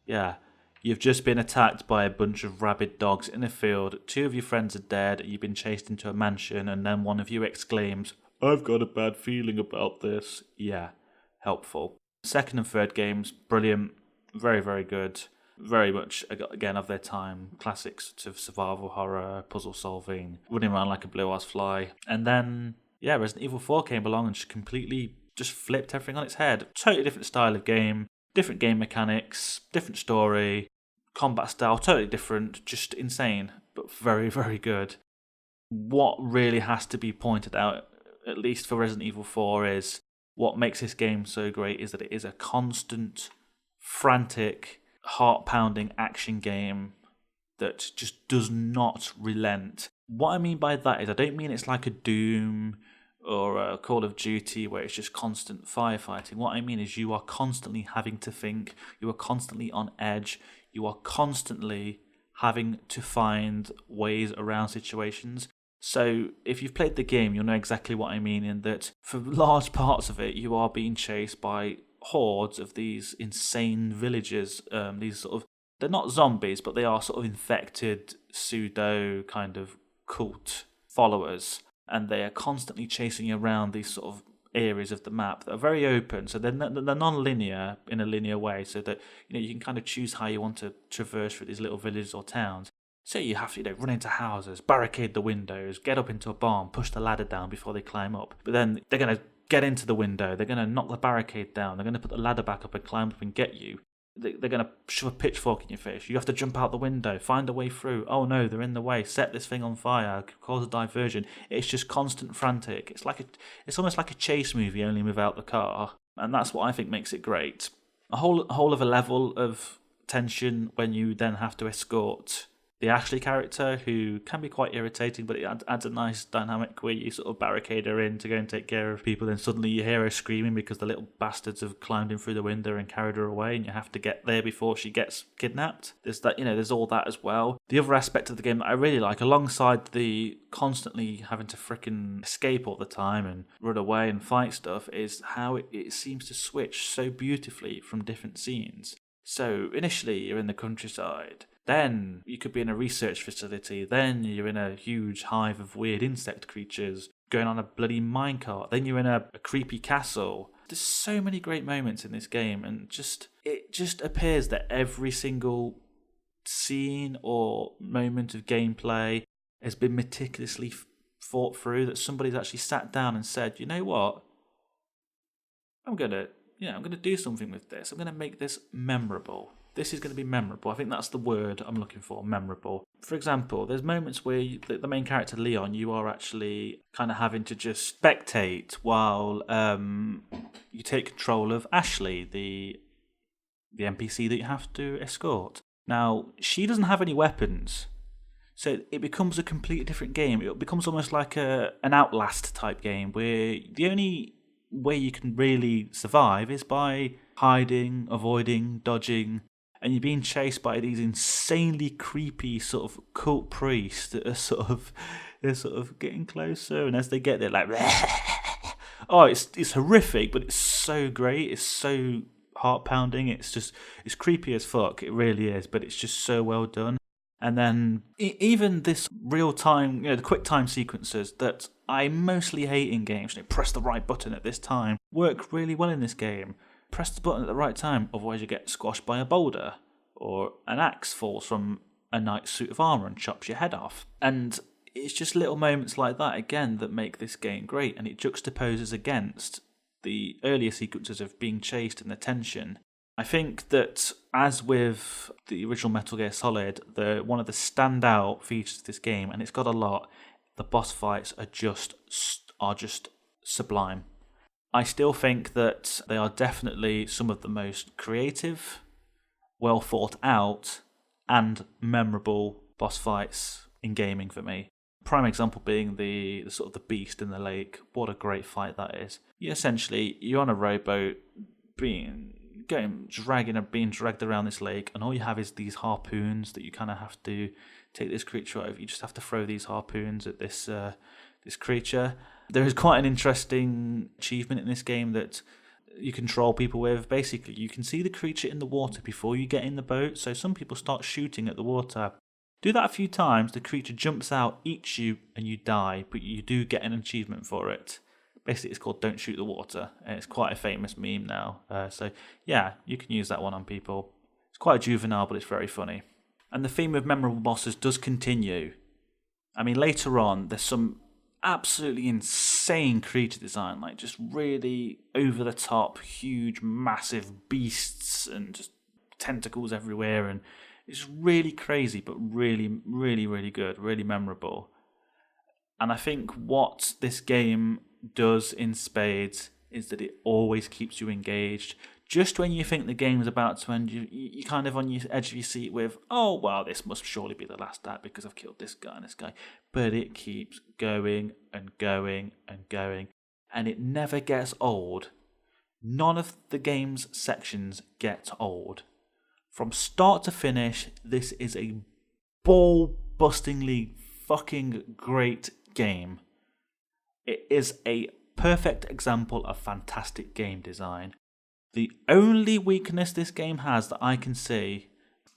Yeah, you've just been attacked by a bunch of rabid dogs in a field, 2 of your friends are dead, you've been chased into a mansion, and then one of you exclaims, "I've got a bad feeling about this." Yeah, helpful. Second and third games, brilliant, very, very good. Very much, again, of their time. Classics of survival horror, puzzle solving, running around like a blue-ass fly. And then, yeah, Resident Evil 4 came along and just completely just flipped everything on its head. Totally different style of game, different game mechanics, different story, combat style, totally different, just insane, but very, very good. What really has to be pointed out, at least for Resident Evil 4, is what makes this game so great is that it is a constant, frantic, heart-pounding action game that just does not relent. What I mean by that is I don't mean it's like a Doom or a Call of Duty where it's just constant firefighting. What I mean is you are constantly having to think, you are constantly on edge, you are constantly having to find ways around situations. So if you've played the game, you'll know exactly what I mean, in that for large parts of it, you are being chased by hordes of these insane villagers. These sort of, they're not zombies, but they are sort of infected pseudo kind of cult followers, and they are constantly chasing you around these sort of areas of the map that are very open. So they're non-linear in a linear way, so that you can kind of choose how you want to traverse through these little villages or towns. So you have to, run into houses, barricade the windows, get up into a barn, push the ladder down before they climb up. But then they're going to get into the window, they're going to knock the barricade down, they're going to put the ladder back up and climb up and get you. They're going to shove a pitchfork in your face. You have to jump out the window, find a way through. Oh no, they're in the way. Set this thing on fire, cause a diversion. It's just constant frantic. It's almost like a chase movie, only without the car. And that's what I think makes it great. A whole of a level of tension when you then have to escort the Ashley character, who can be quite irritating, but it adds a nice dynamic where you sort of barricade her in to go and take care of people, then suddenly you hear her screaming because the little bastards have climbed in through the window and carried her away, and you have to get there before she gets kidnapped. There's that, there's all that as well. The other aspect of the game that I really like, alongside the constantly having to frickin' escape all the time and run away and fight stuff, is how it seems to switch so beautifully from different scenes. So initially you're in the countryside, then you could be in a research facility, then you're in a huge hive of weird insect creatures going on a bloody minecart, then you're in a creepy castle. There's so many great moments in this game, and it just appears that every single scene or moment of gameplay has been meticulously thought through, that somebody's actually sat down and said, you know what, I'm gonna do something with this. I'm gonna make this memorable. This is going to be memorable. I think that's the word I'm looking for, memorable. For example, there's moments where the main character, Leon, you are actually kind of having to just spectate while you take control of Ashley, the the NPC that you have to escort. Now, she doesn't have any weapons, so it becomes a completely different game. It becomes almost like an Outlast type game, where the only way you can really survive is by hiding, avoiding, dodging, and you're being chased by these insanely creepy sort of cult priests that are they're sort of getting closer, and as they get there, like, oh, it's horrific, but it's so great. It's so heart pounding. It's creepy as fuck. It really is, but it's just so well done. And then even this real time, the quick time sequences that I mostly hate in games, press the right button at this time, work really well in this game. Press the button at the right time, otherwise you get squashed by a boulder, or an axe falls from a knight's suit of armour and chops your head off. And it's just little moments like that, again, that make this game great, and it juxtaposes against the earlier sequences of being chased and the tension. I think that, as with the original Metal Gear Solid, one of the standout features of this game, and it's got a lot, the boss fights are just sublime. I still think that they are definitely some of the most creative, well thought out, and memorable boss fights in gaming for me. Prime example being the sort of the beast in the lake. What a great fight that is. You're on a rowboat being dragged around this lake, and all you have is these harpoons that you kind of have to take this creature over. You just have to throw these harpoons at this creature. There is quite an interesting achievement in this game that you control people with. Basically, you can see the creature in the water before you get in the boat, so some people start shooting at the water. Do that a few times, the creature jumps out, eats you, and you die, but you do get an achievement for it. Basically, it's called Don't Shoot the Water, and it's quite a famous meme now. So yeah, you can use that one on people. It's quite juvenile, but it's very funny. And the theme of memorable bosses does continue. I mean, later on, there's some absolutely insane creature design, like just really over the top, huge, massive beasts and just tentacles everywhere, and it's really crazy, but really, really, really good, really memorable. And I think what this game does in spades is that it always keeps you engaged. Just when you think the game's about to end, you're kind of on your edge of your seat with, oh, well, this must surely be the last act because I've killed this guy and this guy. But it keeps going and going and going. And it never gets old. None of the game's sections get old. From start to finish, this is a ball-bustingly fucking great game. It is a perfect example of fantastic game design. The only weakness this game has that I can see,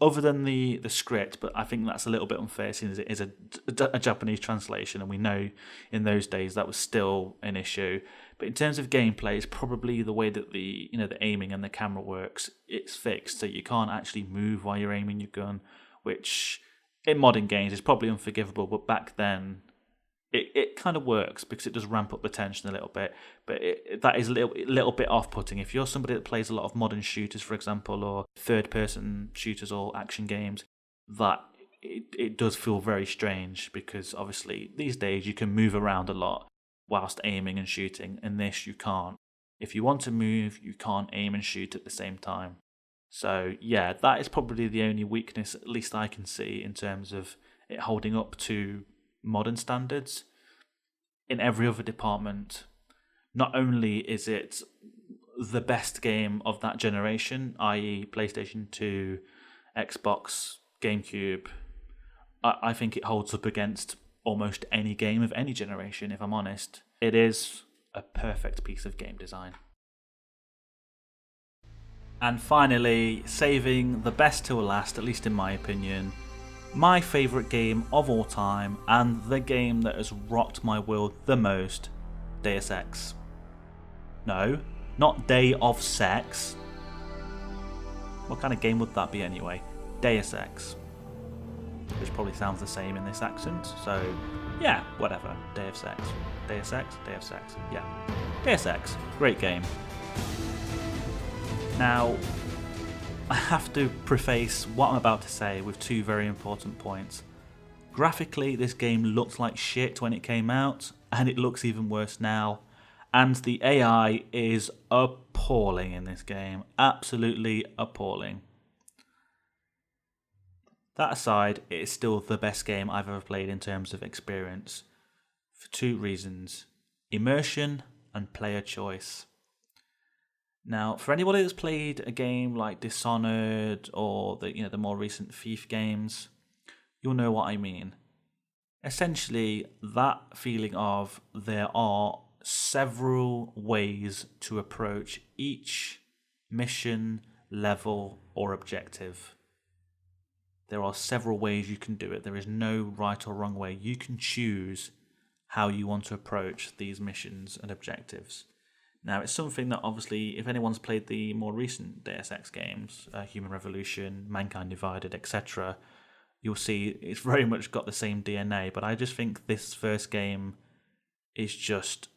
other than the script, but I think that's a little bit unfair since it is a Japanese translation, and we know in those days that was still an issue. But in terms of gameplay, it's probably the way that the aiming and the camera works. It's fixed, so you can't actually move while you're aiming your gun, which in modern games is probably unforgivable, but back then it kind of works because it does ramp up the tension a little bit, but that is a little bit off-putting. If you're somebody that plays a lot of modern shooters, for example, or third-person shooters or action games, that it does feel very strange because obviously these days you can move around a lot whilst aiming and shooting. In this, you can't. If you want to move, you can't aim and shoot at the same time. So yeah, that is probably the only weakness, at least I can see, in terms of it holding up to modern standards. In every other department, not only is it the best game of that generation, i.e. PlayStation 2, Xbox, GameCube, I think it holds up against almost any game of any generation, if I'm honest. It is a perfect piece of game design. And finally, saving the best till last, at least in my opinion, my favourite game of all time, and the game that has rocked my world the most, Deus Ex. No, not Day of Sex. What kind of game would that be anyway? Deus Ex. Which probably sounds the same in this accent, so yeah, whatever. Day of Sex. Deus Ex? Day of Sex. Yeah. Deus Ex. Great game. Now, I have to preface what I'm about to say with two very important points. Graphically, this game looked like shit when it came out, and it looks even worse now. And the AI is appalling in this game. Absolutely appalling. That aside, it is still the best game I've ever played in terms of experience for two reasons: immersion and player choice. Now, for anybody that's played a game like Dishonored or the more recent Thief games, you'll know what I mean. Essentially, that feeling of there are several ways to approach each mission, level, or objective. There are several ways you can do it. There is no right or wrong way. You can choose how you want to approach these missions and objectives. Now, it's something that obviously, if anyone's played the more recent Deus Ex games, Human Revolution, Mankind Divided, etc., you'll see it's very much got the same DNA. But I just think this first game is just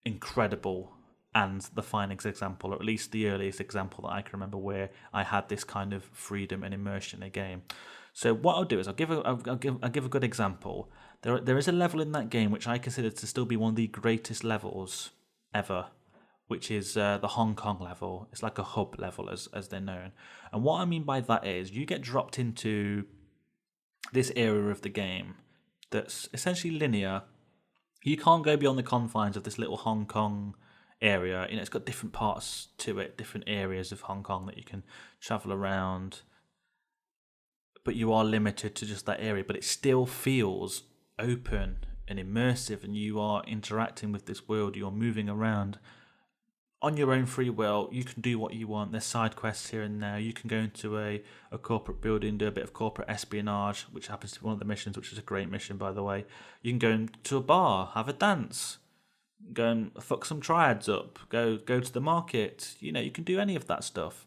incredible and the finest example, or at least the earliest example that I can remember where I had this kind of freedom and immersion in a game. So what I'll do is I'll give a good example. There is a level in that game which I consider to still be one of the greatest levels ever, which is the Hong Kong level. It's like a hub level, as they're known. And what I mean by that is you get dropped into this area of the game that's essentially linear. You can't go beyond the confines of this little Hong Kong area. It's got different parts to it, different areas of Hong Kong that you can travel around, but you are limited to just that area. But it still feels open and immersive, and you are interacting with this world. You're moving around on your own free will. You can do what you want. There's side quests here and there. You can go into a corporate building, do a bit of corporate espionage, which happens to be one of the missions, which is a great mission, by the way. You can go into a bar, have a dance, go and fuck some triads up, go to the market. You can do any of that stuff.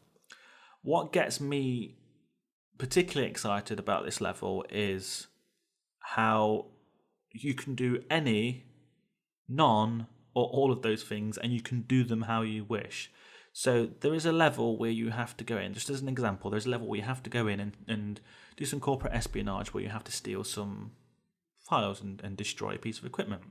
What gets me particularly excited about this level is how you can do any, none, or all of those things, and you can do them how you wish. So there is a level where you have to go in, just as an example, there's a level where you have to go in and do some corporate espionage where you have to steal some files and destroy a piece of equipment.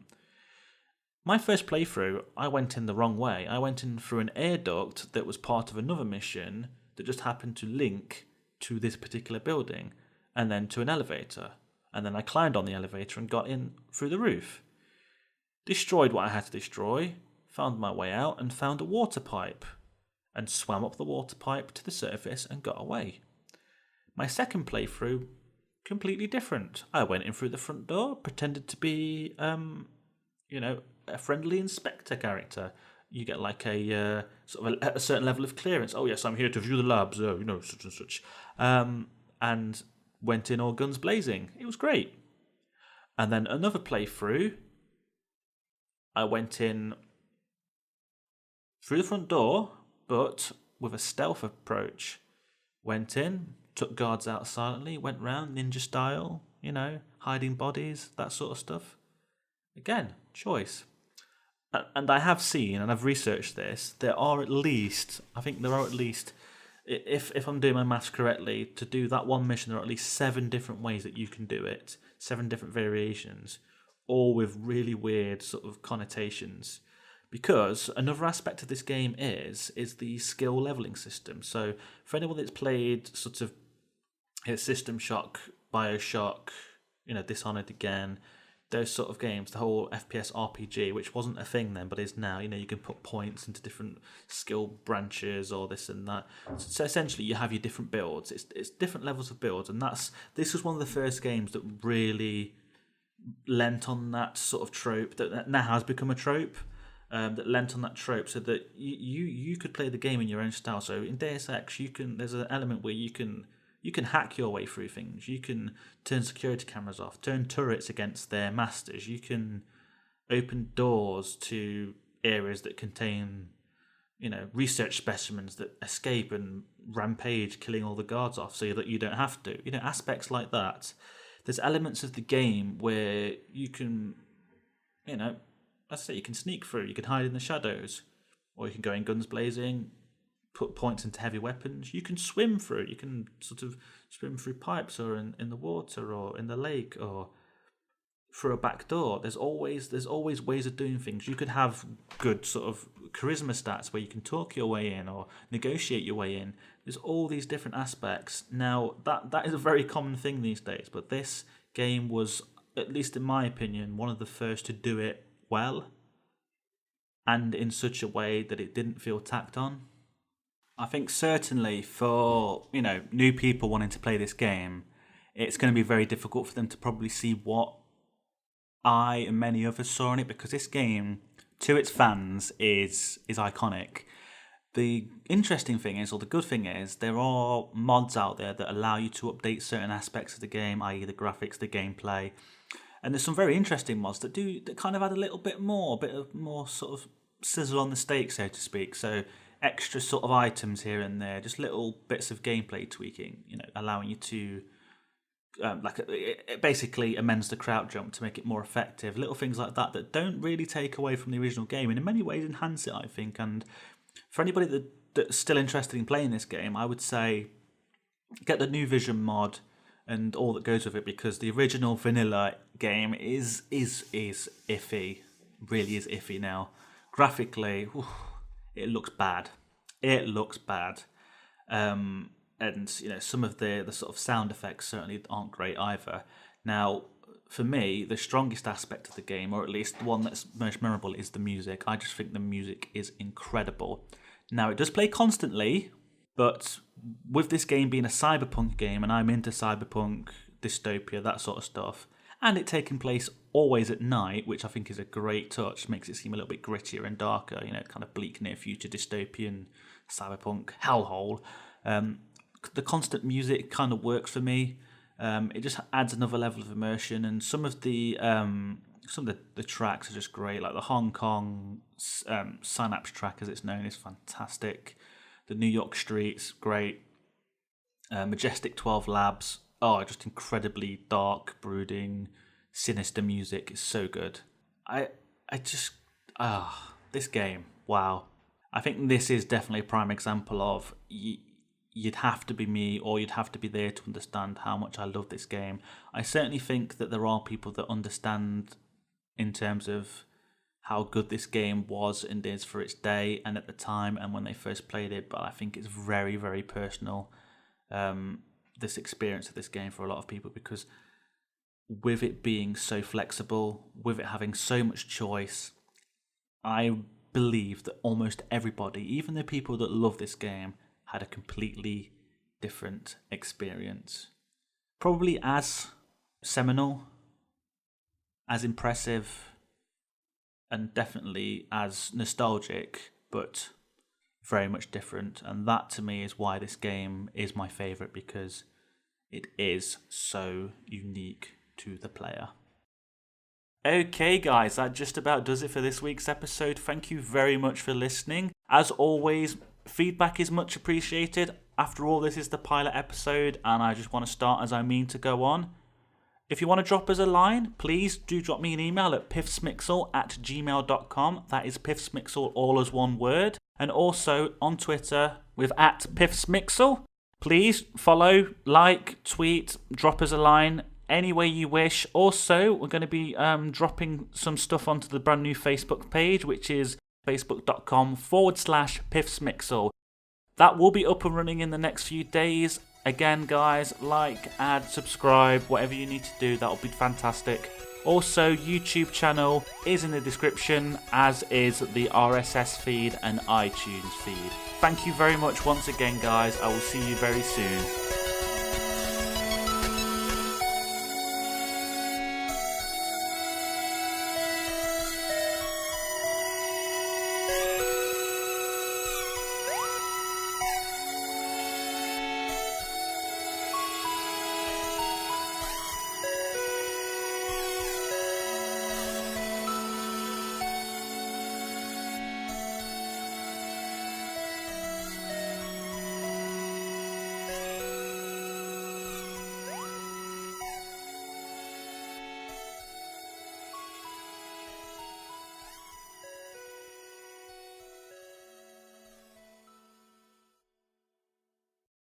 My first playthrough, I went in the wrong way. I went in through an air duct that was part of another mission that just happened to link to this particular building, and then to an elevator. And then I climbed on the elevator and got in through the roof. Destroyed what I had to destroy, found my way out and found a water pipe, and swam up the water pipe to the surface and got away. My second playthrough, completely different. I went in through the front door, pretended to be, a friendly inspector character. You get like a sort of a certain level of clearance. Oh yes, I'm here to view the labs, such and such. And went in all guns blazing. It was great. And then another playthrough, I went in through the front door, but with a stealth approach. Went in, took guards out silently, went round ninja style, hiding bodies, that sort of stuff. Again, choice. And I have seen, and I've researched this, there are at least, if I'm doing my maths correctly, to do that one mission, there are at least 7 different ways that you can do it, 7 different variations, all with really weird sort of connotations. Because another aspect of this game is the skill leveling system. So for anyone that's played sort of System Shock, Bioshock, Dishonored again, those sort of games, the whole FPS RPG, which wasn't a thing then but is now, you can put points into different skill branches or this and that. So essentially you have your different builds. It's different levels of builds, and this was one of the first games that really lent on that sort of trope that now has become a trope. That lent on that trope so that you could play the game in your own style. So in Deus Ex, there's an element where you can hack your way through things. You can turn security cameras off, turn turrets against their masters. You can open doors to areas that contain, research specimens that escape and rampage, killing all the guards off so that you don't have to. Aspects like that. There's elements of the game where you can, let's say you can sneak through, you can hide in the shadows, or you can go in guns blazing, put points into heavy weapons. You can swim through. You can sort of swim through pipes or in the water or in the lake or through a back door. There's always ways of doing things. You could have good sort of charisma stats where you can talk your way in or negotiate your way in. There's all these different aspects. Now that is a very common thing these days, but this game was, at least in my opinion, one of the first to do it well and in such a way that it didn't feel tacked on. I think certainly for, new people wanting to play this game, it's going to be very difficult for them to probably see what I and many others saw in it, because this game, to its fans, is iconic. The interesting thing is, or the good thing is, there are mods out there that allow you to update certain aspects of the game, i.e. the graphics, the gameplay. And there's some very interesting mods that kind of add a little bit more sort of sizzle on the steak, so to speak. So extra sort of items here and there, just little bits of gameplay tweaking, allowing you to it basically amends the crouch jump to make it more effective. Little things like that don't really take away from the original game, and in many ways enhance it, I think. And for anybody that's still interested in playing this game, I would say get the New Vision mod and all that goes with it, because the original vanilla game is iffy. Really is iffy now. Graphically, it looks bad. And some of the sort of sound effects certainly aren't great either. Now, for me, the strongest aspect of the game, or at least the one that's most memorable, is the music. I just think the music is incredible. Now, it does play constantly, but with this game being a cyberpunk game, and I'm into cyberpunk, dystopia, that sort of stuff, and it taking place always at night, which I think is a great touch, makes it seem a little bit grittier and darker, kind of bleak near future dystopian cyberpunk hellhole. The constant music kind of works for me. It just adds another level of immersion, and some of the tracks are just great. Like the Hong Kong Synapse track, as it's known, is fantastic. The New York streets, great. Majestic 12 Labs, just incredibly dark, brooding, sinister music is so good. This game, wow. I think this is definitely a prime example of you'd have to be me, or you'd have to be there to understand how much I love this game. I certainly think that there are people that understand in terms of how good this game was and is for its day and at the time and when they first played it, but I think it's very, very personal, this experience of this game for a lot of people, because with it being so flexible, with it having so much choice, I believe that almost everybody, even the people that love this game, had a completely different experience. Probably as seminal, as impressive, and definitely as nostalgic, but very much different. And that to me is why this game is my favourite, because it is so unique to the player. Okay guys, that just about does it for this week's episode. Thank you very much for listening. As always, feedback is much appreciated. After all, this is the pilot episode and I just want to start as I mean to go on. If you want to drop us a line, please do drop me an email at piffsmixel@gmail.com. That is piffsmixel, all as one word. And also on Twitter with @piffsmixel. Please follow, like, tweet, drop us a line any way you wish. Also, we're going to be dropping some stuff onto the brand new Facebook page, which is facebook.com/piffsmixel. That will be up and running in the next few days. Again, guys, like, add, subscribe, whatever you need to do, that'll be fantastic. Also, YouTube channel is in the description, as is the RSS feed and iTunes feed. Thank you very much once again, guys. I will see you very soon.